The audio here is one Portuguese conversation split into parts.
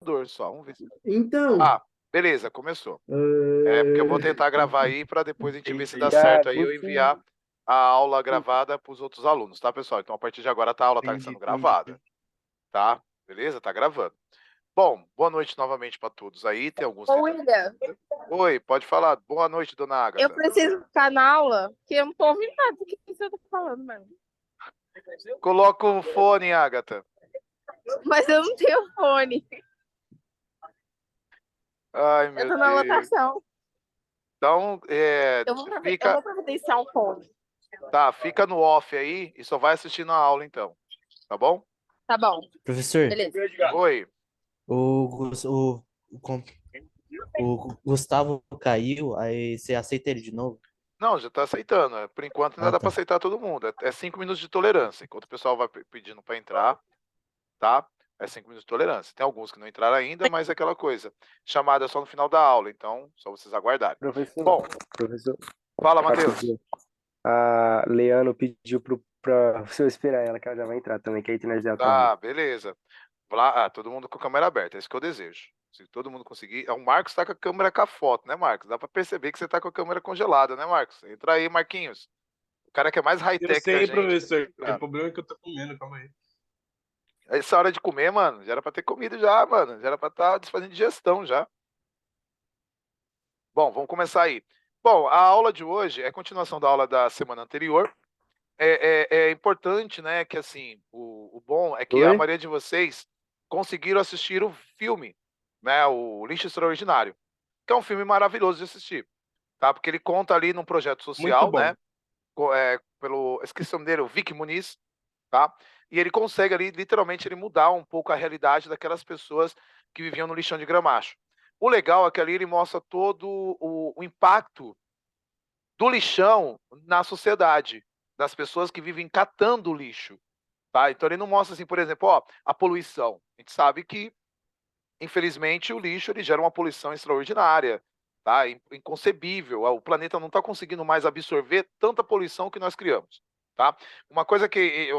computador só. Vamos ver se... Então, Ah, beleza, começou. É porque eu vou tentar gravar aí para depois a gente ver se dá Já, certo aí eu booking. enviar a aula gravada para os outros alunos, tá, pessoal? Então, a partir de agora, a aula está Entendi, sendo entendi. gravada, tá? Beleza? Tá gravando. Bom, boa noite novamente para todos aí. Tem alguns Ô, tentando. William, Oi, pode falar. Boa noite, dona eu Agatha. preciso ficar na aula, porque eu não tô ouvindo nada do que você tá falando mesmo. Coloca o fone, Agatha. Mas eu não tenho fone. Ai, Eu meu tô na Deus. lotação. Então, Eu vou fica, providenciar o fone. tá, fica no off aí e só vai assistir na aula, então. Tá bom? Tá bom, professor, beleza. Oi. o, Gus- o, com- o Gustavo caiu, aí você aceita ele de novo? Não, já tá aceitando. Por enquanto ainda Ah, dá para tá. aceitar todo mundo. É 5 minutos de tolerância. Enquanto o pessoal vai pedindo para entrar, tá? É 5 minutos de tolerância. Tem alguns que não entraram ainda, mas é aquela coisa. Chamada só no final da aula, então só vocês aguardarem. Professor, Bom, professor, fala, Matheus. rapidinho. A Leano pediu pra o senhor esperar ela, que ela já vai entrar também, que aí nós der o trabalho. Tá, beleza. Lá, todo mundo com a câmera aberta, é isso que eu desejo. Se todo mundo conseguir. O Marcos tá com a câmera com a foto, né, Marcos? Dá para perceber que você tá com a câmera congelada, né, Marcos? Entra aí, Marquinhos. O cara que é mais Eu high-tech que a sei, gente. professor. O Ah, problema é que eu tô comendo, calma aí. essa hora de comer, mano, já era pra ter comido já, mano. Já era pra estar desfazendo digestão já. Bom, vamos começar aí. Bom, a aula de hoje é continuação da aula da semana anterior. É importante, né, que assim, o bom é que a Oi? maioria de vocês conseguiram assistir o filme, né, o Lixo Extraordinário, que é um filme maravilhoso de assistir, tá? Porque ele conta ali num projeto Muito social, bom. né, esqueci o nome dele, o Vic Muniz, tá? E ele consegue ali, literalmente, ele mudar um pouco a realidade daquelas pessoas que viviam no lixão de Gramacho. O legal é que ali ele mostra todo o impacto do lixão na sociedade, das pessoas que vivem catando o lixo, tá? Então ele não mostra assim, por exemplo, ó, a poluição. A gente sabe que, infelizmente, o lixo ele gera uma poluição extraordinária, tá? Inconcebível. O planeta não está conseguindo mais absorver tanta poluição que nós criamos, tá? Uma coisa que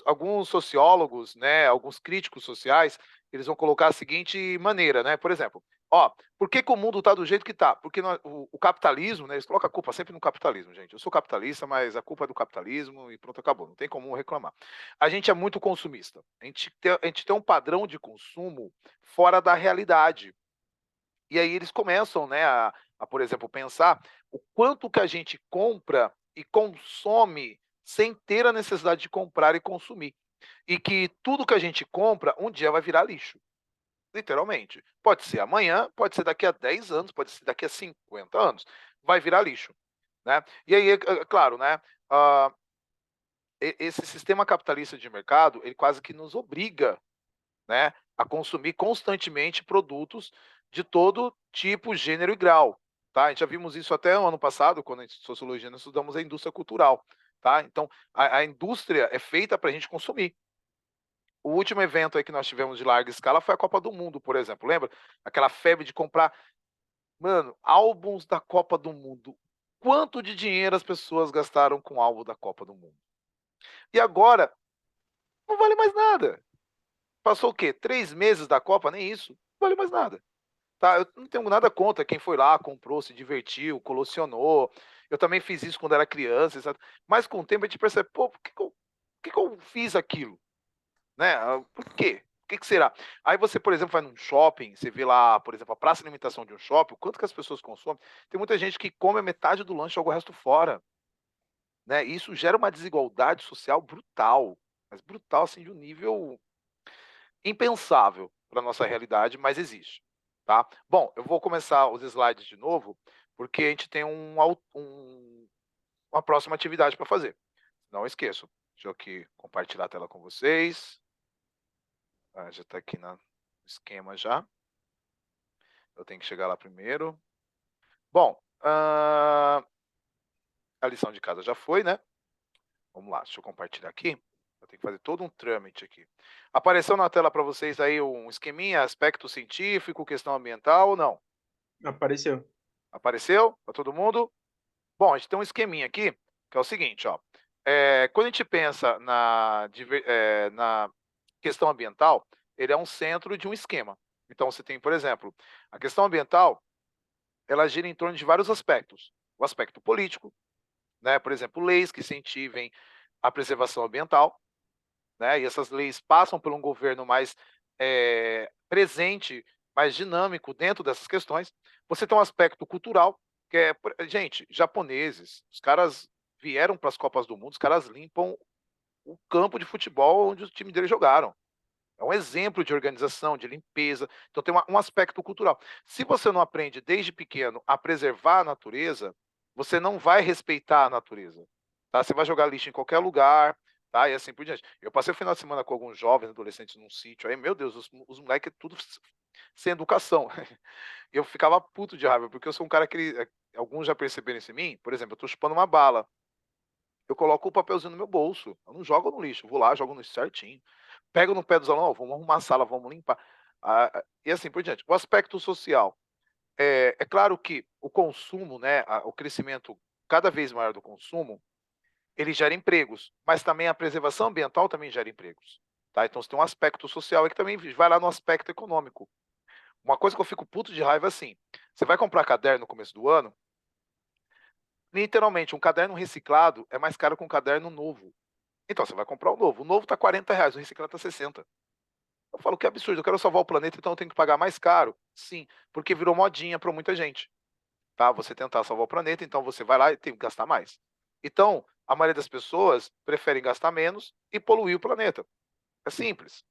alguns sociólogos, né, alguns críticos sociais, eles vão colocar a seguinte maneira, né? Por exemplo, ó, por que, que o mundo está do jeito que está? Porque o capitalismo, né? Eles colocam a culpa sempre no capitalismo, gente. Eu sou capitalista, mas a culpa é do capitalismo e pronto, acabou. Não tem como reclamar. A gente é muito consumista. A gente tem um padrão de consumo fora da realidade. E aí eles começam, né, por exemplo, pensar o quanto que a gente compra e consome sem ter a necessidade de comprar e consumir. E que tudo que a gente compra um dia vai virar lixo. Literalmente. Pode ser amanhã, pode ser daqui a 10 anos, pode ser daqui a 50 anos. Vai virar lixo. Né? E aí, claro, né, uh, esse sistema capitalista de mercado, ele quase que nos obriga, né, a consumir constantemente produtos de todo tipo, gênero e grau. Tá? A gente já vimos isso até no ano passado, quando em sociologia nós estudamos a indústria cultural. Tá? Então, a indústria é feita para a gente consumir. O último evento aí que nós tivemos de larga escala foi a Copa do Mundo, por exemplo. Lembra? Aquela febre de comprar, mano, álbuns da Copa do Mundo. Quanto de dinheiro as pessoas gastaram com o álbum da Copa do Mundo? E agora, não vale mais nada. Passou o quê? 3 meses da Copa? Nem isso. Não vale mais nada. Tá? Eu não tenho nada contra quem foi lá, comprou, se divertiu, colecionou. Eu também fiz isso quando era criança, sabe? Mas com o tempo a gente percebe, pô, por que eu fiz aquilo? Né? Por quê? O que será? Aí você, por exemplo, vai num shopping, você vê lá, por exemplo, a praça de alimentação de um shopping, o quanto que as pessoas consomem. Tem muita gente que come a metade do lanche e joga o resto fora. Né? E isso gera uma desigualdade social brutal. Mas brutal, assim, de um nível impensável para a nossa realidade, mas existe. Tá? Bom, eu vou começar os slides de novo, porque a gente tem uma próxima atividade para fazer. Não esqueçam. Deixa eu aqui compartilhar a tela com vocês. Já está aqui no esquema já. Eu tenho que chegar lá primeiro. Bom, a lição de casa já foi, né? Vamos lá, deixa eu compartilhar aqui. Eu tenho que fazer todo um trâmite aqui. Apareceu na tela para vocês aí um esqueminha, aspecto científico, questão ambiental ou não? Apareceu. Apareceu para todo mundo? Bom, a gente tem um esqueminha aqui, que é o seguinte, ó. Quando a gente pensa na questão ambiental, ele é um centro de um esquema. Então, você tem, por exemplo, a questão ambiental, ela gira em torno de vários aspectos. O aspecto político, né? Por exemplo, leis que incentivem a preservação ambiental, né? E essas leis passam por um governo mais presente, mais dinâmico dentro dessas questões. Você tem um aspecto cultural, que é, gente, japoneses, os caras vieram para as Copas do Mundo, os caras limpam o campo de futebol onde os times deles jogaram. É um exemplo de organização, de limpeza. Então tem um aspecto cultural. Se você não aprende desde pequeno a preservar a natureza, você não vai respeitar a natureza. Tá? Você vai jogar lixo em qualquer lugar, tá? E assim por diante. Eu passei o final de semana com alguns jovens, adolescentes num sítio. Aí, meu Deus, os moleques tudo sem educação. Eu ficava puto de raiva, porque eu sou um cara que alguns já perceberam isso em mim. Por exemplo, eu tô chupando uma bala. Eu coloco o papelzinho no meu bolso. Eu não jogo no lixo. Eu vou lá, jogo no lixo certinho. Pego no pé dos alunos, vamos arrumar a sala, vamos limpar. E assim por diante. O aspecto social. É claro que o consumo, né, o crescimento cada vez maior do consumo, ele gera empregos, mas também a preservação ambiental também gera empregos. Tá? Então você tem um aspecto social que também vai lá no aspecto econômico. Uma coisa que eu fico puto de raiva é assim: você vai comprar caderno no começo do ano, literalmente, um caderno reciclado é mais caro que um caderno novo. Então você vai comprar o novo. O novo está R$ 40, o reciclado está 60. Eu falo que absurdo, eu quero salvar o planeta, então eu tenho que pagar mais caro. Sim, porque virou modinha para muita gente. Tá? Você tentar salvar o planeta, então você vai lá e tem que gastar mais. Então, a maioria das pessoas preferem gastar menos e poluir o planeta. É simples.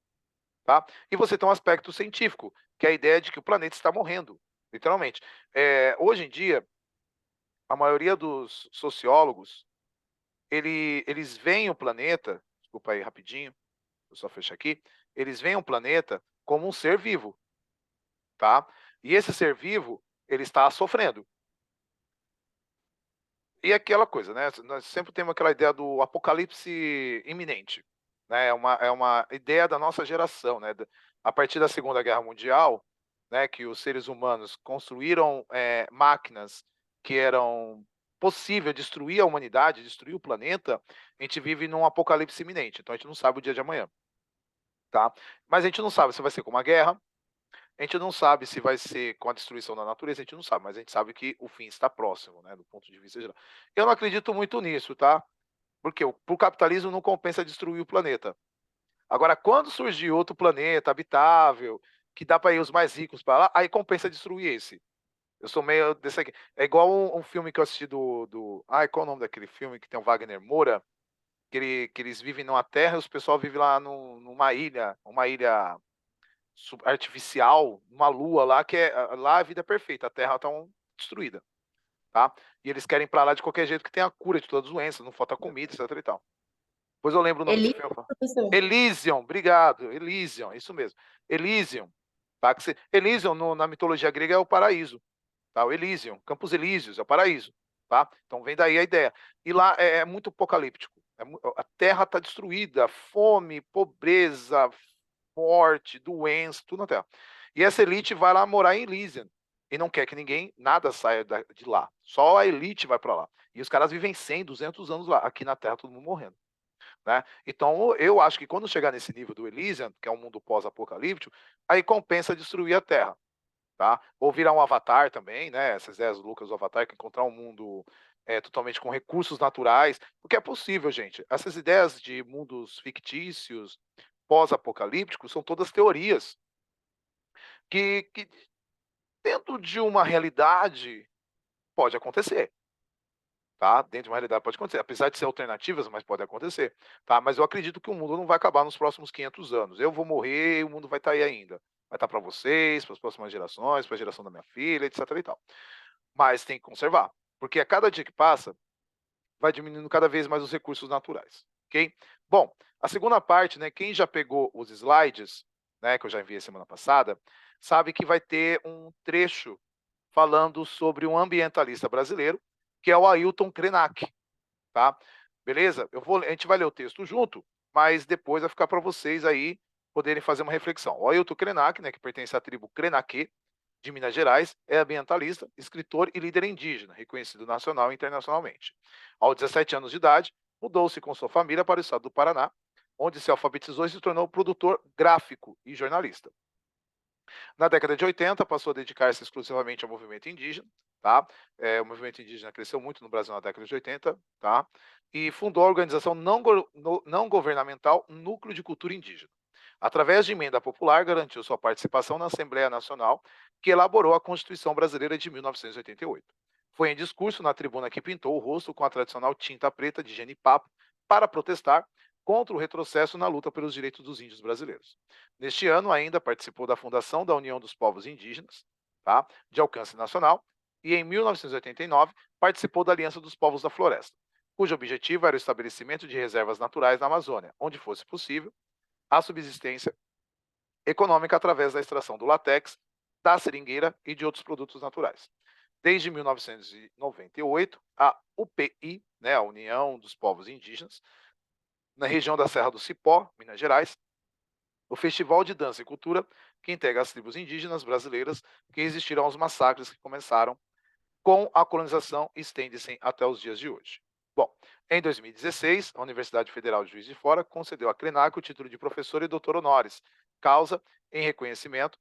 Tá? E você tem um aspecto científico, que é a ideia de que o planeta está morrendo, literalmente. Hoje em dia, a maioria dos sociólogos, eles veem o planeta, desculpa aí rapidinho, eu só fechar aqui, eles veem o planeta como um ser vivo, tá? E esse ser vivo, ele está sofrendo. E aquela coisa, né? Nós sempre temos aquela ideia do apocalipse iminente, né? É uma ideia da nossa geração, né? A partir da Segunda Guerra Mundial, né? Que os seres humanos construíram máquinas que eram possível destruir a humanidade, destruir o planeta. A gente vive num apocalipse iminente. Então a gente não sabe o dia de amanhã, tá? Mas a gente não sabe se vai ser com uma guerra. A gente não sabe se vai ser com a destruição da natureza, a gente não sabe, mas a gente sabe que o fim está próximo, né, do ponto de vista geral. Eu não acredito muito nisso, tá? Porque o capitalismo não compensa destruir o planeta. Agora, quando surgir outro planeta habitável, que dá para ir os mais ricos para lá, aí compensa destruir esse. Eu sou meio desse aqui. É igual um filme que eu assisti qual é o nome daquele filme que tem o Wagner Moura? Que eles vivem numa terra e os pessoal vive lá numa ilha, uma ilha artificial, uma lua lá, lá a vida é perfeita, a Terra está destruída, tá? E eles querem ir pra lá de qualquer jeito que tenha a cura de todas as doenças, não falta comida, etc e tal. Depois eu lembro o nome do Eli, filme. professor. Elysium, obrigado, Elysium, isso mesmo. Elysium, tá? Elysium na mitologia grega é o paraíso, tá? O Elysium, Campos Elíseos, é o paraíso, tá? Então vem daí a ideia. E lá é muito apocalíptico. A Terra está destruída, fome, pobreza, morte, doença, tudo na Terra. E essa elite vai lá morar em Elysium e não quer que ninguém, nada saia de lá. Só a elite vai para lá. E os caras vivem 100, 200 anos lá. Aqui na Terra todo mundo morrendo. Né? Então eu acho que quando chegar nesse nível do Elysium, que é um mundo pós-apocalíptico, aí compensa destruir a Terra. Tá? Ou virar um avatar também, né? Essas ideias loucas do avatar, que encontrar um mundo totalmente com recursos naturais, porque é possível, gente. Essas ideias de mundos fictícios, pós-apocalípticos, são todas teorias que dentro de uma realidade pode acontecer. Tá? Dentro de uma realidade pode acontecer, apesar de ser alternativas, mas pode acontecer. Tá? Mas eu acredito que o mundo não vai acabar nos próximos 500 anos. Eu vou morrer e o mundo vai estar aí ainda. Vai estar para vocês, para as próximas gerações, para a geração da minha filha, etc. E tal. Mas tem que conservar, porque a cada dia que passa, vai diminuindo cada vez mais os recursos naturais. Ok? Bom, a segunda parte, né, quem já pegou os slides, né, que eu já enviei semana passada, sabe que vai ter um trecho falando sobre um ambientalista brasileiro, que é o Ailton Krenak, tá? Beleza? A gente vai ler o texto junto, mas depois vai ficar para vocês aí poderem fazer uma reflexão. O Ailton Krenak, né, que pertence à tribo Krenaquê, de Minas Gerais, é ambientalista, escritor e líder indígena, reconhecido nacional e internacionalmente. Aos 17 anos de idade, mudou-se com sua família para o estado do Paraná, onde se alfabetizou e se tornou produtor gráfico e jornalista. Na década de 80, passou a dedicar-se exclusivamente ao movimento indígena, tá? O movimento indígena cresceu muito no Brasil na década de 80, tá? E fundou a organização não governamental Núcleo de Cultura Indígena. Através de emenda popular, garantiu sua participação na Assembleia Nacional, que elaborou a Constituição Brasileira de 1988. Foi em discurso na tribuna que pintou o rosto com a tradicional tinta preta de genipapo para protestar contra o retrocesso na luta pelos direitos dos índios brasileiros. Neste ano, ainda participou da fundação da União dos Povos Indígenas, tá, de alcance nacional, e em 1989 participou da Aliança dos Povos da Floresta, cujo objetivo era o estabelecimento de reservas naturais na Amazônia, onde fosse possível a subsistência econômica através da extração do látex, da seringueira e de outros produtos naturais. Desde 1998, a UPI, né, a União dos Povos Indígenas, na região da Serra do Cipó, Minas Gerais, o Festival de Dança e Cultura, que integra as tribos indígenas brasileiras que resistiram aos massacres que começaram com a colonização e estendem-se até os dias de hoje. Bom, em 2016, a Universidade Federal de Juiz de Fora concedeu a Krenak o título de professor e doutor honoris causa em reconhecimento,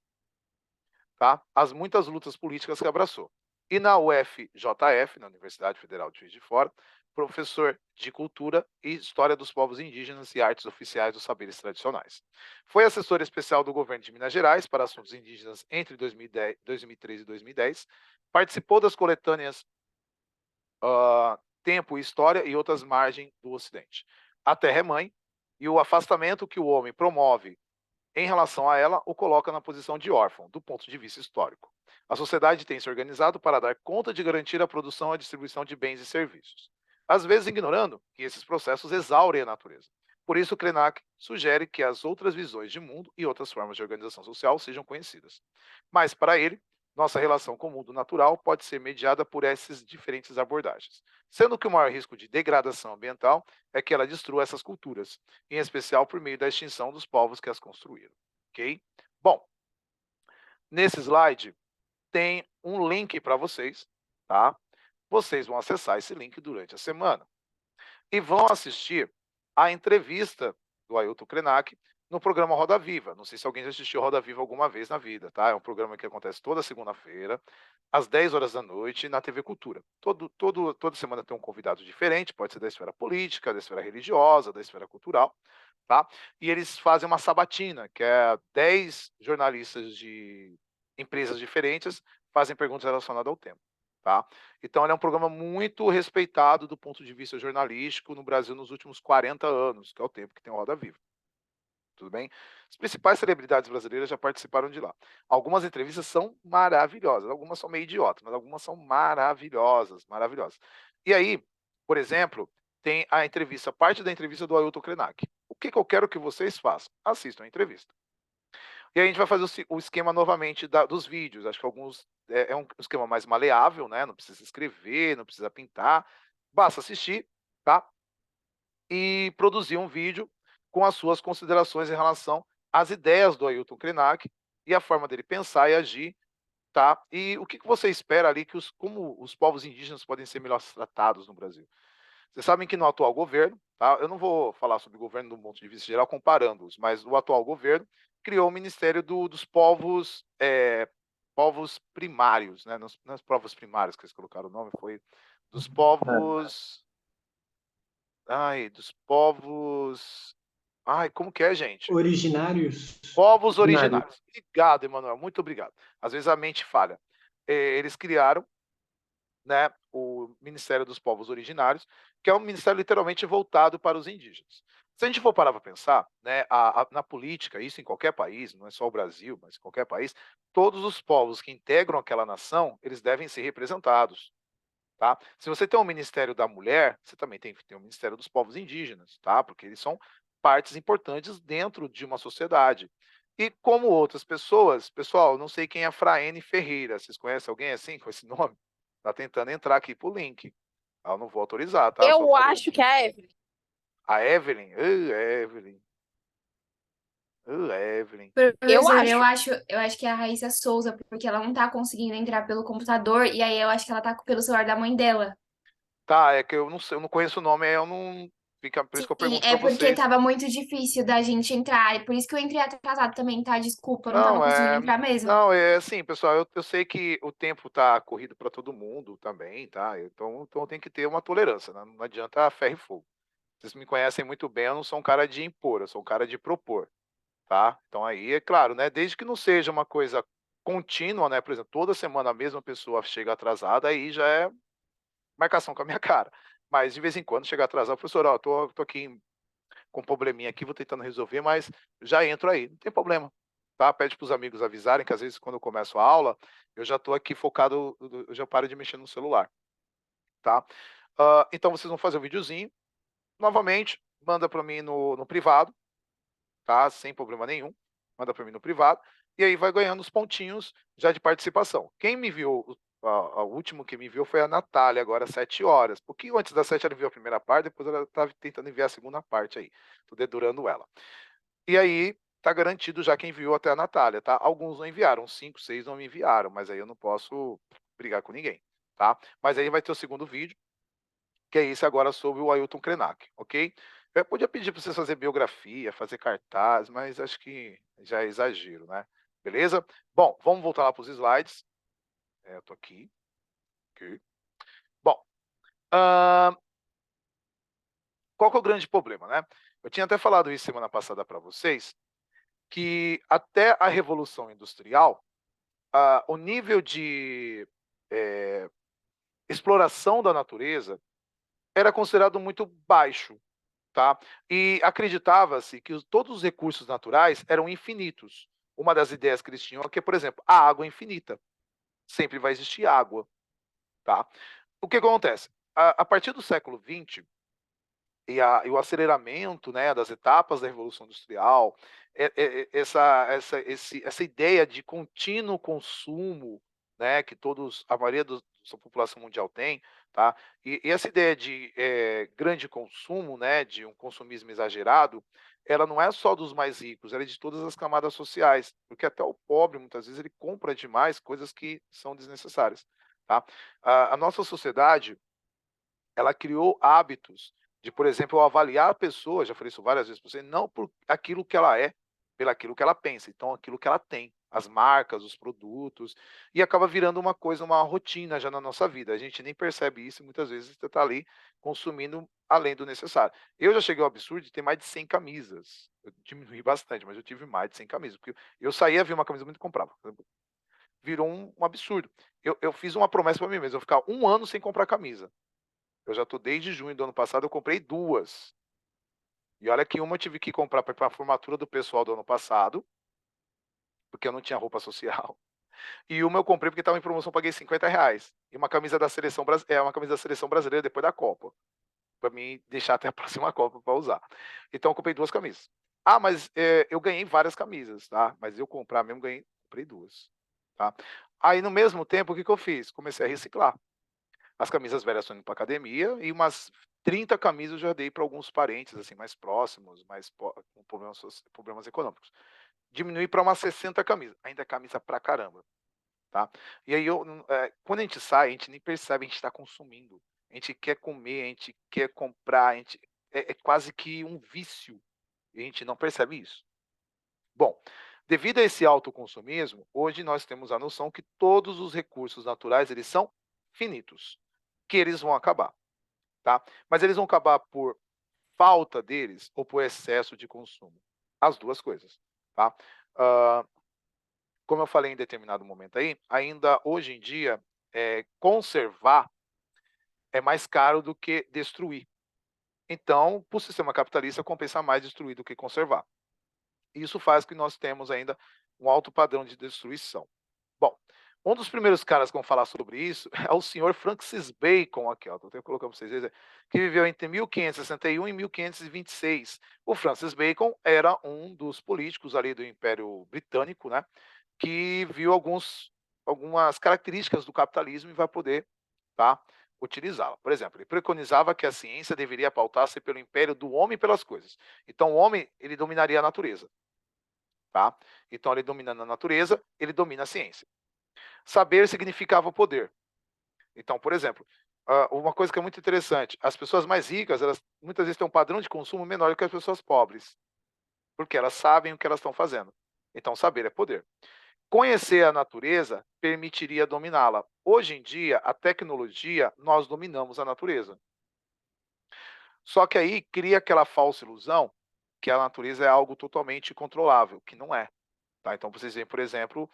tá, às muitas lutas políticas que abraçou. E na UFJF, na Universidade Federal de Juiz de Fora, professor de Cultura e História dos Povos Indígenas e Artes Oficiais dos Saberes Tradicionais. Foi assessor especial do governo de Minas Gerais para assuntos indígenas entre 2013 e 2010. Participou das coletâneas Tempo e História e Outras Margens do Ocidente. A Terra é Mãe, e o afastamento que o homem promove em relação a ela o coloca na posição de órfão, do ponto de vista histórico. A sociedade tem se organizado para dar conta de garantir a produção e a distribuição de bens e serviços, às vezes ignorando que esses processos exaurem a natureza. Por isso, Krenak sugere que as outras visões de mundo e outras formas de organização social sejam conhecidas. Mas, para ele, nossa relação com o mundo natural pode ser mediada por essas diferentes abordagens, sendo que o maior risco de degradação ambiental é que ela destrua essas culturas, em especial por meio da extinção dos povos que as construíram. Ok? Bom, nesse slide tem um link para vocês, tá? Vocês vão acessar esse link durante a semana e vão assistir a entrevista do Ailton Krenak no programa Roda Viva. Não sei se alguém já assistiu Roda Viva alguma vez na vida, tá? É um programa que acontece toda segunda-feira, às 10 horas da noite, na TV Cultura. Toda semana tem um convidado diferente, pode ser da esfera política, da esfera religiosa, da esfera cultural, tá? E eles fazem uma sabatina, que é 10 jornalistas de empresas diferentes fazem perguntas relacionadas ao tema, tá? Então, ele é um programa muito respeitado do ponto de vista jornalístico no Brasil nos últimos 40 anos, que é o tempo que tem o Roda Viva. Tudo bem? As principais celebridades brasileiras já participaram de lá. Algumas entrevistas são maravilhosas, algumas são meio idiotas, mas algumas são maravilhosas, maravilhosas. E aí, por exemplo, tem a entrevista, parte da entrevista do Ailton Krenak. O que eu quero que vocês façam? Assistam a entrevista. E aí a gente vai fazer o esquema novamente dos vídeos. Acho que alguns é um esquema mais maleável, né? Não precisa escrever, não precisa pintar. Basta assistir, tá? E produzir um vídeo com as suas considerações em relação às ideias do Ailton Krenak e a forma dele pensar e agir, tá? E o que você espera ali, como os povos indígenas podem ser melhor tratados no Brasil. Vocês sabem que no atual governo, tá? Eu não vou falar sobre o governo do ponto de vista geral comparando-os, mas o atual governo criou o Ministério dos Povos, povos primários, né? Não os povos primários que eles colocaram o nome, foi dos povos... dos povos... como que é, gente? Originários? Povos originários. Obrigado, Emanuel, muito obrigado. Às vezes a mente falha. Eles criaram, né, o Ministério dos Povos Originários, que é um ministério literalmente voltado para os indígenas. Se a gente for parar para pensar, né, na política, isso em qualquer país, não é só o Brasil, mas em qualquer país, todos os povos que integram aquela nação, eles devem ser representados. Tá? Se você tem o Ministério da Mulher, você também tem que ter o Ministério dos Povos Indígenas, tá? Porque eles são partes importantes dentro de uma sociedade. E como outras pessoas, pessoal, não sei quem é Fraene Ferreira, vocês conhecem alguém assim, com esse nome? Tá tentando entrar aqui pro link. Eu não vou autorizar, tá? Eu acho que é a Evelyn. A Evelyn? Evelyn. Evelyn. Professor, eu acho que é a Raíssa Souza, porque ela não tá conseguindo entrar pelo computador, e aí eu acho que ela tá pelo celular da mãe dela. Tá, é que eu não sei, eu não conheço o nome, eu não Por isso que eu Sim, pergunto é para porque vocês. tava muito difícil da gente entrar. E por isso que eu entrei atrasado também, tá? Desculpa, eu não tava Não, conseguindo entrar mesmo. não, é assim, pessoal, eu sei que o tempo tá corrido para todo mundo também, tá? Então tem que ter uma tolerância, né? Não adianta ferro e fogo. Vocês me conhecem muito bem, eu não sou um cara de impor, eu sou um cara de propor, tá? Então aí, é claro, né? Desde que não seja uma coisa contínua, né? Por exemplo, toda semana a mesma pessoa chega atrasada, aí já é marcação com a minha cara. Mas de vez em quando chega atrasado, professor, ó, tô aqui com um probleminha aqui, vou tentando resolver, mas já entro aí, não tem problema, tá? Pede para os amigos avisarem, que às vezes quando eu começo a aula, eu já estou aqui focado, eu já paro de mexer no celular, tá? Então vocês vão fazer o videozinho, novamente, manda para mim no privado, tá? Sem problema nenhum, manda para mim no privado, e aí vai ganhando os pontinhos já de participação. Quem me viu, a último que me viu foi a Natália, agora às 7 horas. Pouquinho antes das 7 ela viu a primeira parte, depois ela estava tentando enviar a segunda parte aí. Tô dedurando ela. E aí, tá garantido já quem viu até a Natália, tá? Alguns não enviaram, 5, 6 não me enviaram, mas aí eu não posso brigar com ninguém, tá? Mas aí vai ter o segundo vídeo, que é esse agora sobre o Ailton Krenak, ok? Eu podia pedir para vocês fazer biografia, fazer cartaz, mas acho que já é exagero, né? Beleza? Bom, vamos voltar lá para os slides. Eu tô aqui. Ok. Bom, ahn, qual que é o grande problema, né? Eu tinha até falado isso semana passada para vocês, que até a Revolução Industrial, o nível de eh, exploração da natureza era considerado muito baixo, tá? E acreditava-se que todos os recursos naturais eram infinitos. Uma das ideias que eles tinham é que, por exemplo, a água é infinita. Sempre vai existir água, tá? O que acontece? A partir do século XX, e o aceleramento, né, das etapas da Revolução Industrial, essa ideia de contínuo consumo, né, que a maioria da população mundial tem, tá? E essa ideia de grande consumo, né, de um consumismo exagerado, ela não é só dos mais ricos, ela é de todas as camadas sociais, porque até o pobre, muitas vezes, ele compra demais coisas que são desnecessárias, tá? A nossa sociedade, ela criou hábitos de, por exemplo, eu avaliar a pessoa, já falei isso várias vezes para você, não por aquilo que ela é, pelo aquilo que ela pensa, então aquilo que ela tem, as marcas, os produtos, e acaba virando uma coisa, uma rotina já na nossa vida. A gente nem percebe isso e muitas vezes você está ali consumindo além do necessário. Eu já cheguei ao absurdo de ter mais de 100 camisas. Eu diminui bastante, mas eu tive mais de 100 camisas, porque eu saía, via uma camisa muito comprava. Virou um absurdo. Eu fiz uma promessa para mim mesmo, eu ficar 1 ano sem comprar camisa. Eu já estou desde junho do ano passado, eu comprei 2. E olha que uma eu tive que comprar para a formatura do pessoal do ano passado, porque eu não tinha roupa social. E uma eu comprei porque estava em promoção, paguei R$ 50. E uma camisa da seleção uma camisa da seleção brasileira depois da Copa, para mim deixar até a próxima Copa para usar. Então eu comprei 2 camisas. Ah, mas eu ganhei várias camisas, tá? Mas eu comprar mesmo comprei 2, tá? Aí no mesmo tempo o que eu fiz? Comecei a reciclar. As camisas velhas estão indo para academia e umas 30 camisas eu já dei para alguns parentes assim mais próximos, com problemas econômicos. Diminui para umas 60 camisas, ainda é camisa pra caramba, tá? E aí quando a gente sai, a gente nem percebe, a gente está consumindo. A gente quer comer, a gente quer comprar, é quase que um vício, e a gente não percebe isso. Bom, devido a esse autoconsumismo, hoje nós temos a noção que todos os recursos naturais eles são finitos, que eles vão acabar, tá? Mas eles vão acabar por falta deles ou por excesso de consumo? As duas coisas, tá? Ah, como eu falei em determinado momento aí, ainda hoje em dia, conservar é mais caro do que destruir. Então, para o sistema capitalista, compensa mais destruir do que conservar. Isso faz que nós temos ainda um alto padrão de destruição. Bom, um dos primeiros caras que vão falar sobre isso é o senhor Francis Bacon, aqui, ó, estou colocando para vocês verem, que viveu entre 1561 e 1526. O Francis Bacon era um dos políticos ali do Império Britânico, né, que viu algumas características do capitalismo e vai poder, tá, utilizá-la. Por exemplo, ele preconizava que a ciência deveria pautar-se pelo império do homem e pelas coisas. Então, o homem ele dominaria a natureza. Tá? Então, ele dominando a natureza, ele domina a ciência. Saber significava poder. Então, por exemplo, uma coisa que é muito interessante, as pessoas mais ricas, elas muitas vezes têm um padrão de consumo menor do que as pessoas pobres, porque elas sabem o que elas estão fazendo. Então, saber é poder. Conhecer a natureza permitiria dominá-la. Hoje em dia, a tecnologia, nós dominamos a natureza. Só que aí cria aquela falsa ilusão que a natureza é algo totalmente controlável, que não é. Tá? Então, vocês veem, por exemplo,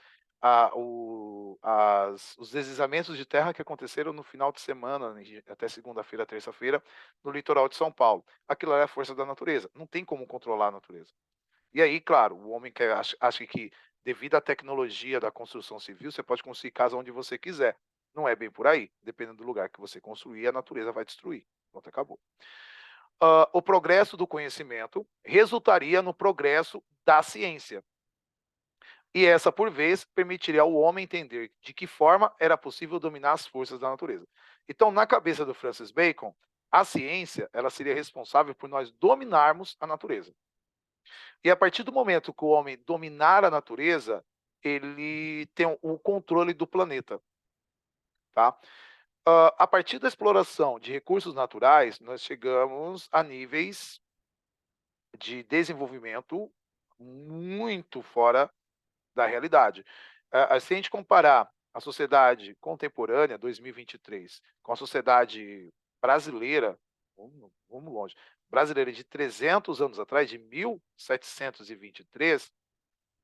os deslizamentos de terra que aconteceram no final de semana, até segunda-feira, terça-feira, no litoral de São Paulo. Aquilo é a força da natureza. Não tem como controlar a natureza. E aí, claro, o homem que acha que, devido à tecnologia da construção civil, você pode construir casa onde você quiser. Não é bem por aí. Dependendo do lugar que você construir, a natureza vai destruir. Pronto, acabou. O progresso do conhecimento resultaria no progresso da ciência. E essa, por vez, permitiria ao homem entender de que forma era possível dominar as forças da natureza. Então, na cabeça do Francis Bacon, a ciência ela seria responsável por nós dominarmos a natureza. E a partir do momento que o homem dominar a natureza, ele tem o controle do planeta. Tá? A partir da exploração de recursos naturais, nós chegamos a níveis de desenvolvimento muito fora da realidade. Se a gente comparar a sociedade contemporânea, 2023, com a sociedade brasileira, vamos longe, brasileira de 300 anos atrás, de 1723,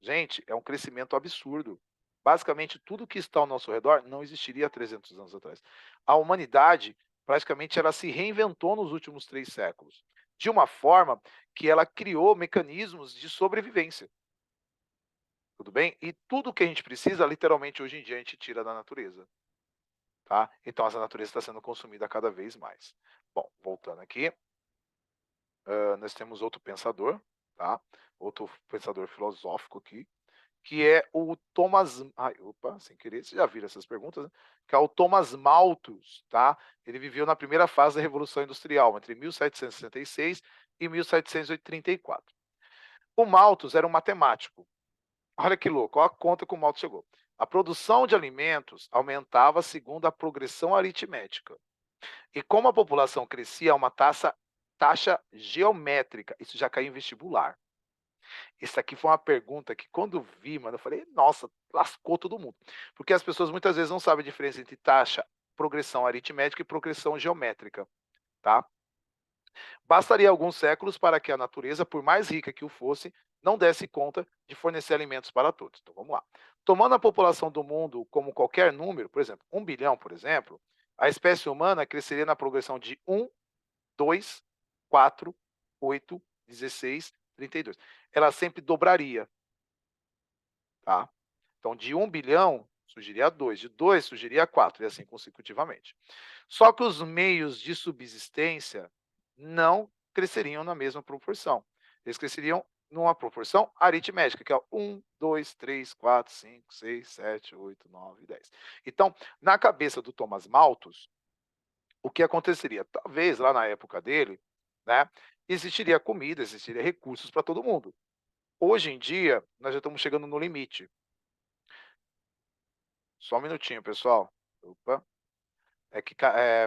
gente, é um crescimento absurdo. Basicamente, tudo que está ao nosso redor não existiria há 300 anos atrás. A humanidade, praticamente, ela se reinventou nos últimos 3 séculos, de uma forma que ela criou mecanismos de sobrevivência. Tudo bem? E tudo que a gente precisa, literalmente, hoje em dia, a gente tira da natureza. Tá? Então, essa natureza está sendo consumida cada vez mais. Bom, voltando aqui. Nós temos outro pensador, tá? Outro pensador filosófico aqui, que é o Thomas... sem querer, vocês já viram essas perguntas, né? Que é o Thomas Malthus, tá? Ele viveu na primeira fase da Revolução Industrial, entre 1766 e 1734. O Malthus era um matemático. Olha que louco, olha a conta que o Malthus chegou. A produção de alimentos aumentava segundo a progressão aritmética. E como a população crescia a uma taxa geométrica, isso já caiu em vestibular. Isso aqui foi uma pergunta que, quando vi, mano, eu falei, nossa, lascou todo mundo. Porque as pessoas muitas vezes não sabem a diferença entre progressão aritmética e progressão geométrica, tá? Bastaria alguns séculos para que a natureza, por mais rica que o fosse, não desse conta de fornecer alimentos para todos. Então, vamos lá. Tomando a população do mundo como qualquer número, por exemplo, 1 bilhão, por exemplo, a espécie humana cresceria na progressão de 1, 2, 4, 8, 16, 32. Ela sempre dobraria. Tá? Então, de 1 bilhão, surgiria 2. De 2, surgiria 4, e assim consecutivamente. Só que os meios de subsistência não cresceriam na mesma proporção. Eles cresceriam numa proporção aritmética, que é 1, 2, 3, 4, 5, 6, 7, 8, 9, 10. Então, na cabeça do Thomas Malthus, o que aconteceria? Talvez lá na época dele, né, existiria comida, existiria recursos para todo mundo. Hoje em dia, nós já estamos chegando no limite. Só um minutinho, pessoal. Opa. É que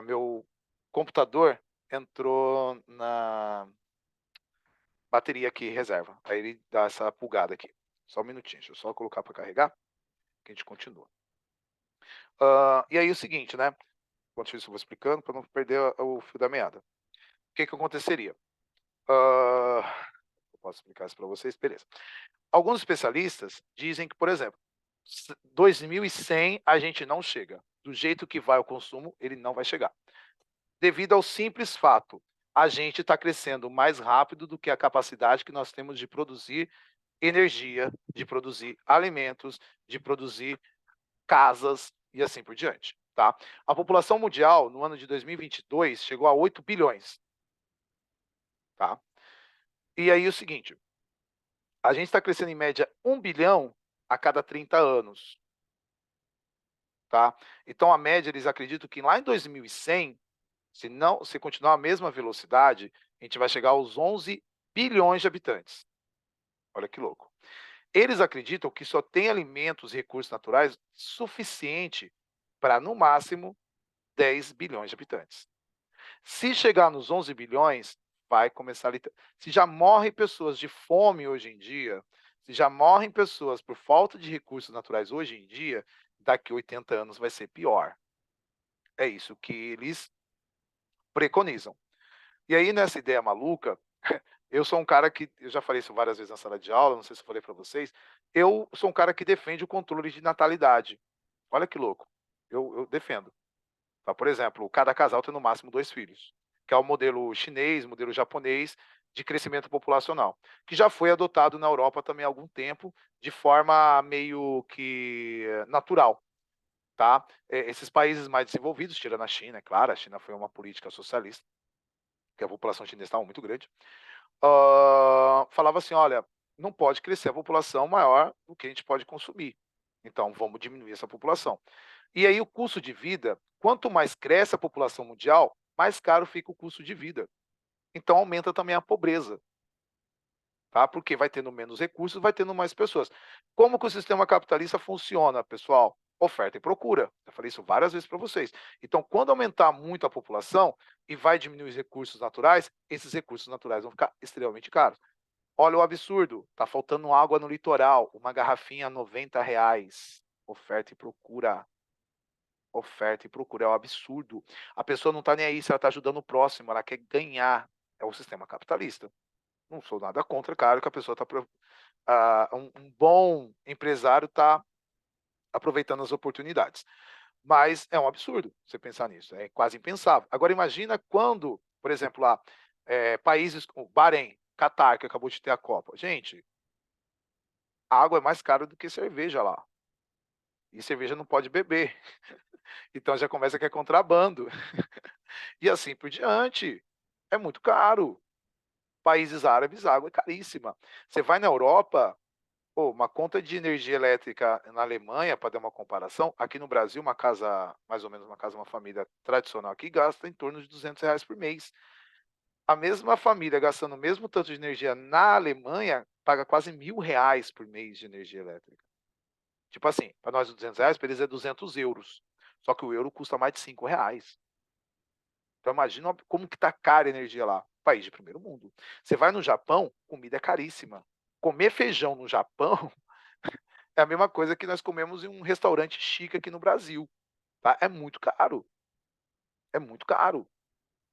meu computador entrou na bateria aqui, reserva. Aí ele dá essa pulgada aqui. Só um minutinho, deixa eu só colocar para carregar, que a gente continua. E aí o seguinte, né? Enquanto isso eu vou explicando, para não perder o fio da meada. O que aconteceria? Eu posso explicar isso para vocês? Beleza. Alguns especialistas dizem que, por exemplo, 2100 a gente não chega. Do jeito que vai o consumo, ele não vai chegar. Devido ao simples fato, a gente está crescendo mais rápido do que a capacidade que nós temos de produzir energia, de produzir alimentos, de produzir casas e assim por diante. Tá? A população mundial, no ano de 2022, chegou a 8 bilhões. Tá? E aí o seguinte, a gente está crescendo em média 1 bilhão a cada 30 anos. Tá? Então, a média, eles acreditam que lá em 2100, se continuar a mesma velocidade, a gente vai chegar aos 11 bilhões de habitantes. Olha que louco. Eles acreditam que só tem alimentos e recursos naturais suficiente para, no máximo, 10 bilhões de habitantes. Se chegar nos 11 bilhões, vai começar se já morrem pessoas de fome hoje em dia, se já morrem pessoas por falta de recursos naturais hoje em dia, daqui a 80 anos vai ser pior. É isso que eles preconizam. E aí, nessa ideia maluca, eu sou um cara que, eu já falei isso várias vezes na sala de aula, não sei se eu falei para vocês, eu sou um cara que defende o controle de natalidade. Olha que louco, eu defendo. Tá? Por exemplo, cada casal tem no máximo 2 filhos, que é o modelo chinês, modelo japonês de crescimento populacional, que já foi adotado na Europa também há algum tempo, de forma meio que natural. Tá? Esses países mais desenvolvidos, tirando a China, é claro, a China foi uma política socialista, que a população chinesa estava muito grande, falava assim, olha, não pode crescer a população maior do que a gente pode consumir. Então, vamos diminuir essa população. E aí o custo de vida, quanto mais cresce a população mundial, mais caro fica o custo de vida. Então, aumenta também a pobreza. Tá? Porque vai tendo menos recursos, vai tendo mais pessoas. Como que o sistema capitalista funciona, pessoal? Oferta e procura. Eu falei isso várias vezes para vocês. Então, quando aumentar muito a população e vai diminuir os recursos naturais, esses recursos naturais vão ficar extremamente caros. Olha o absurdo, tá faltando água no litoral, uma garrafinha R$ 90. Oferta e procura. Oferta e procura, é um absurdo. A pessoa não está nem aí se ela está ajudando o próximo, ela quer ganhar. É o sistema capitalista. Não sou nada contra, claro que a pessoa está. Um bom empresário está aproveitando as oportunidades. Mas é um absurdo você pensar nisso, é quase impensável. Agora, imagina quando, por exemplo, lá, países como Bahrein, Catar, que acabou de ter a Copa. Gente, a água é mais cara do que cerveja lá. E cerveja não pode beber. Então já começa que é contrabando. E assim por diante. É muito caro. Países árabes, a água é caríssima. Você vai na Europa, uma conta de energia elétrica na Alemanha, para dar uma comparação, aqui no Brasil, uma casa, mais ou menos uma casa, uma família tradicional aqui, gasta em torno de R$ 200 por mês. A mesma família gastando o mesmo tanto de energia na Alemanha, paga quase R$ 1.000 por mês de energia elétrica. Tipo assim, para nós R$ 200, para eles é 200 euros. Só que o euro custa mais de R$ 5. Então imagina como que está cara a energia lá. País de primeiro mundo. Você vai no Japão, comida é caríssima. Comer feijão no Japão é a mesma coisa que nós comemos em um restaurante chique aqui no Brasil. Tá? É muito caro. É muito caro.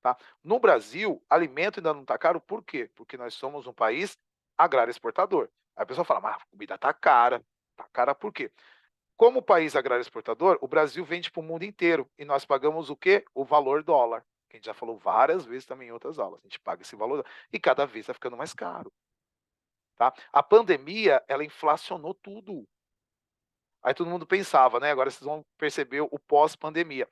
Tá? No Brasil, alimento ainda não está caro, por quê? Porque nós somos um país agrário exportador. Aí a pessoa fala, mas a comida está cara. Está cara por quê? Como país agrário exportador, o Brasil vende para o mundo inteiro. E nós pagamos o quê? O valor dólar. Que a gente já falou várias vezes também em outras aulas. A gente paga esse valor e cada vez está ficando mais caro. Tá? A pandemia, ela inflacionou tudo. Aí todo mundo pensava, né? Agora vocês vão perceber o pós-pandemia.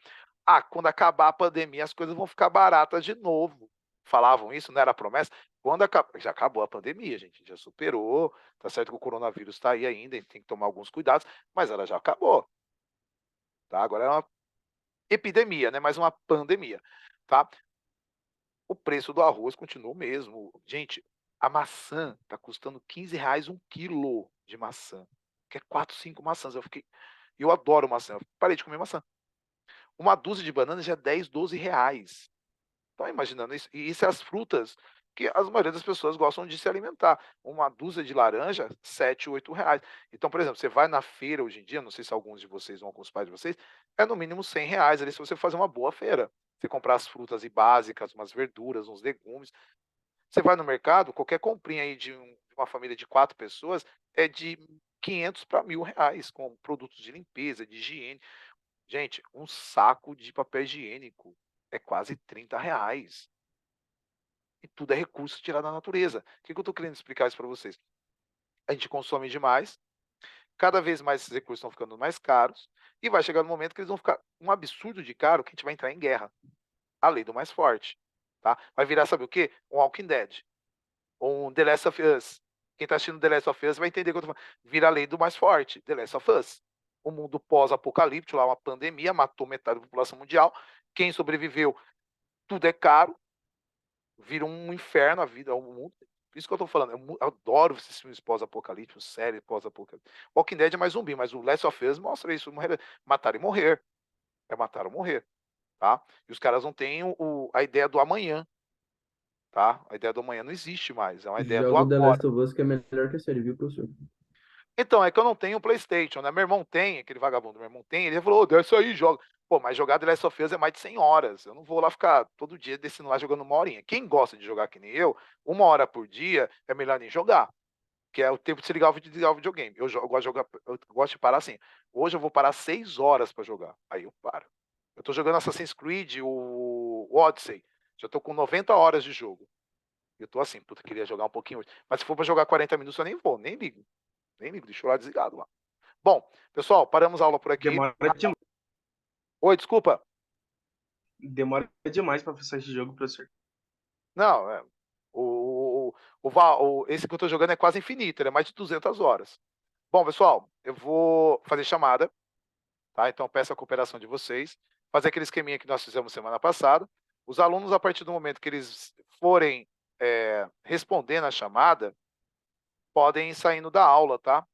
Quando acabar a pandemia, as coisas vão ficar baratas de novo. Falavam isso, não era promessa? Já acabou a pandemia, gente, já superou. Tá certo que o coronavírus está aí ainda, a gente tem que tomar alguns cuidados, mas ela já acabou. Tá? Agora é uma epidemia, né? Mais uma pandemia. Tá? O preço do arroz continua o mesmo. Gente, a maçã está custando R$ 15 um quilo de maçã. Que é 4, 5 maçãs. Eu adoro maçã. Eu parei de comer maçã. Uma dúzia de bananas já é 10, R$ 12. Estão imaginando isso? E isso é as frutas que a maioria das pessoas gostam de se alimentar. Uma dúzia de laranja, R$ 7, R$ 8. Então, por exemplo, você vai na feira hoje em dia, não sei se alguns de vocês vão com os pais de vocês, é no mínimo R$ 100 ali se você fazer uma boa feira. Você comprar as frutas e básicas, umas verduras, uns legumes. Você vai no mercado, qualquer comprinha aí de uma família de 4 pessoas é de 500 para R$ 1.000, com produtos de limpeza, de higiene. Gente, um saco de papel higiênico é quase R$ 30. E tudo é recurso tirado da natureza. O que eu estou querendo explicar isso para vocês? A gente consome demais, cada vez mais esses recursos estão ficando mais caros, e vai chegar no momento que eles vão ficar um absurdo de caro que a gente vai entrar em guerra. A lei do mais forte. Tá? Vai virar, sabe o quê? Um Walking Dead. Ou um The Last of Us. Quem está assistindo The Last of Us vai entender o que eu estou falando. Vira a lei do mais forte. The Last of Us. O mundo pós-apocalíptico, lá uma pandemia, matou metade da população mundial. Quem sobreviveu, tudo é caro. Vira um inferno a vida, o mundo. Por isso que eu estou falando. Eu adoro esses filmes pós-apocalípticos, séries pós-apocalípticos. Walking Dead é mais zumbi, mas o Last of Us mostra isso. Matar e morrer. É matar ou morrer. tá? E os caras não têm a ideia do amanhã, tá? A ideia do amanhã não existe mais, é uma ideia do Jogo The agora. Last of Us que é melhor que a série, viu, professor? Então, é que eu não tenho PlayStation, né? Meu irmão tem, aquele vagabundo, meu irmão tem, ele falou, desce aí, joga. Pô, mas jogar The Last of Us é mais de 100 horas. Eu não vou lá ficar todo dia descendo lá jogando uma horinha. Quem gosta de jogar que nem eu, 1 hora por dia é melhor nem jogar. Que é o tempo de se ligar o vídeo e desligar o videogame. Eu gosto de jogar, eu gosto de parar assim. Hoje eu vou parar 6 horas para jogar. Aí eu paro. Eu tô jogando Assassin's Creed, o Odyssey. Já tô com 90 horas de jogo. Eu tô assim, puta, queria jogar um pouquinho hoje. Mas se for para jogar 40 minutos, eu nem vou, nem ligo. Nem ligo, deixa eu lá desligado lá. Bom, pessoal, paramos a aula por aqui. Oi, desculpa. Demora demais pra acessar esse jogo, professor. Não, esse que eu tô jogando é quase infinito, ele é mais de 200 horas. Bom, pessoal, eu vou fazer chamada, tá? Então peço a cooperação de vocês, fazer aquele esqueminha que nós fizemos semana passada. Os alunos, a partir do momento que eles forem respondendo a chamada, podem ir saindo da aula, tá?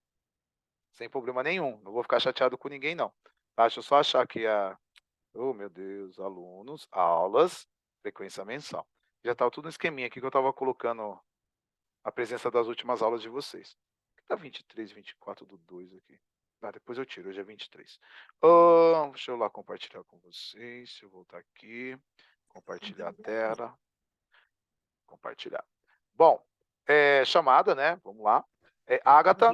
Sem problema nenhum. Não vou ficar chateado com ninguém, não. Tá? Deixa eu só achar aqui Oh, meu Deus, alunos, aulas, frequência mensal. Já estava tudo no esqueminha aqui que eu estava colocando a presença das últimas aulas de vocês. Tá 23, 24 do 2 aqui. Ah, depois eu tiro, hoje é 23. Deixa eu lá compartilhar com vocês. Deixa eu voltar aqui. Compartilhar a tela. Compartilhar. Bom, chamada, né? Vamos lá. Agatha.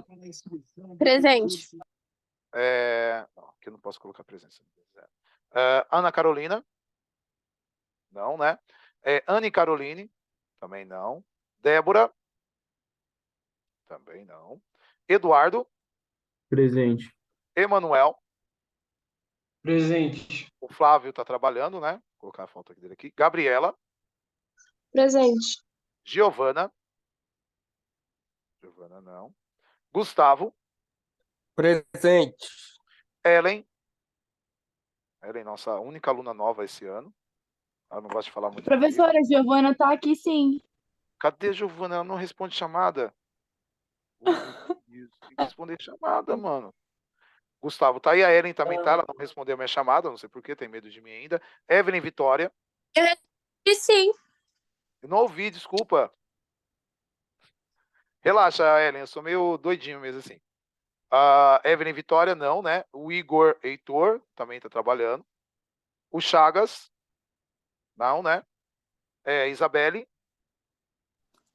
Presente. Não, aqui eu não posso colocar presença. Ana Carolina. Não, né? Anne Caroline. Também não. Débora. Também não. Eduardo. Presente. Emanuel. Presente. O Flávio está trabalhando, né? Vou colocar a foto dele aqui. Gabriela. Presente. Giovana. Giovana, não. Gustavo. Presente. Ellen. Ellen, nossa única aluna nova esse ano. Ela não gosta de falar muito. Professora, a Giovana tá aqui sim. Cadê a Giovana? Ela não responde chamada. Tem que responder chamada, mano. Gustavo, tá aí. A Ellen também tá. Ela não respondeu a minha chamada. Não sei porquê, tem medo de mim ainda. Evelyn Vitória. E sim. Eu não ouvi, desculpa. Relaxa, Ellen. Eu sou meio doidinho mesmo assim. A Evelyn Vitória, não, né? O Igor Heitor também tá trabalhando. O Chagas, não, né? Isabelle.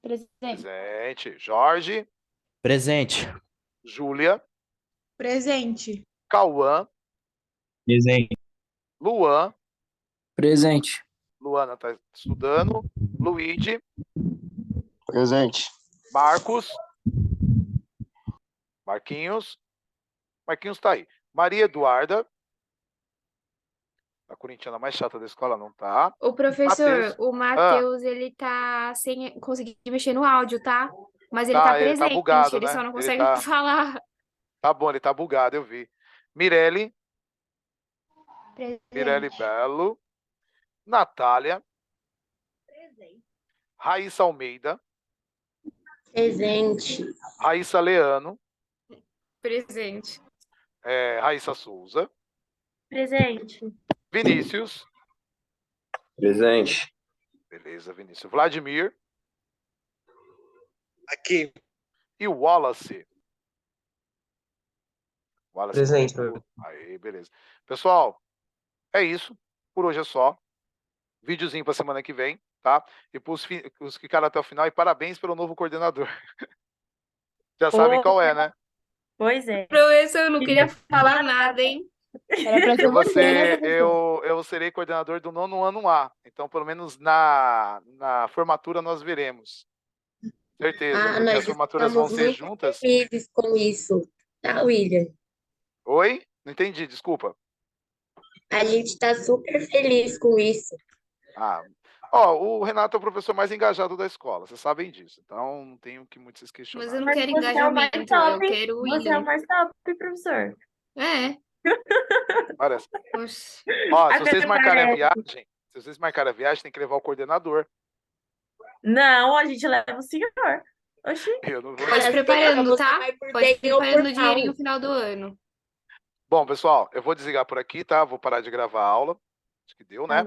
Presente. Presente. Jorge. Presente. Júlia. Presente. Cauã. Presente. Luan. Presente. Luana tá estudando. Luíde. Presente. Marcos. Marquinhos. Marquinhos tá aí. Maria Eduarda. A corintiana mais chata da escola, não tá? O professor, Matheus. o Matheus, ele tá sem conseguir mexer no áudio, tá? Mas ele tá Ele tá presente, bugado, ele né? só não Ele consegue tá- falar. Tá bom, ele tá bugado, eu vi. Mirelle. Mirelle Presente. Belo. Natália. Raíssa Almeida. Presente. Raíssa Leano. Presente. Raíssa Souza. Presente. Vinícius. Presente. Beleza, Vinícius. Vladimir. Aqui. E o Wallace. Wallace. Presente, Aí, beleza. Pessoal, é isso. Por hoje é só. Videozinho pra semana que vem, tá? E pros que ficaram até o final, e parabéns pelo novo coordenador. Já sabem qual é, né? Pois é. Professor, eu não queria falar nada, hein? Era pra ser Eu, vou você, né, ser- professor? eu serei coordenador do 9º ano A. Então, pelo menos na formatura nós veremos. Certeza, porque nós as formaturas vão estamos ser muito juntas. felizes com isso, tá, William? Oi? Não entendi, desculpa. A gente está super feliz com isso. O Renato é o professor mais engajado da escola, vocês sabem disso. Então, não tenho que muito se questionar. Mas eu não quero Você é o mais engajamento, eu top. quero o Você é o William. mais top, professor. Parece. Poxa. Ó, se vocês marcarem a Agradece. viagem, tem que levar o coordenador. Não, a gente leva o senhor. Oxi. Eu não vou. Pode ir preparando, Você tá? vai por Pode ir bem ou preparando por o dinheirinho mal. no final do ano. Bom, pessoal, eu vou desligar por aqui, tá? Vou parar de gravar a aula. Acho que deu, né?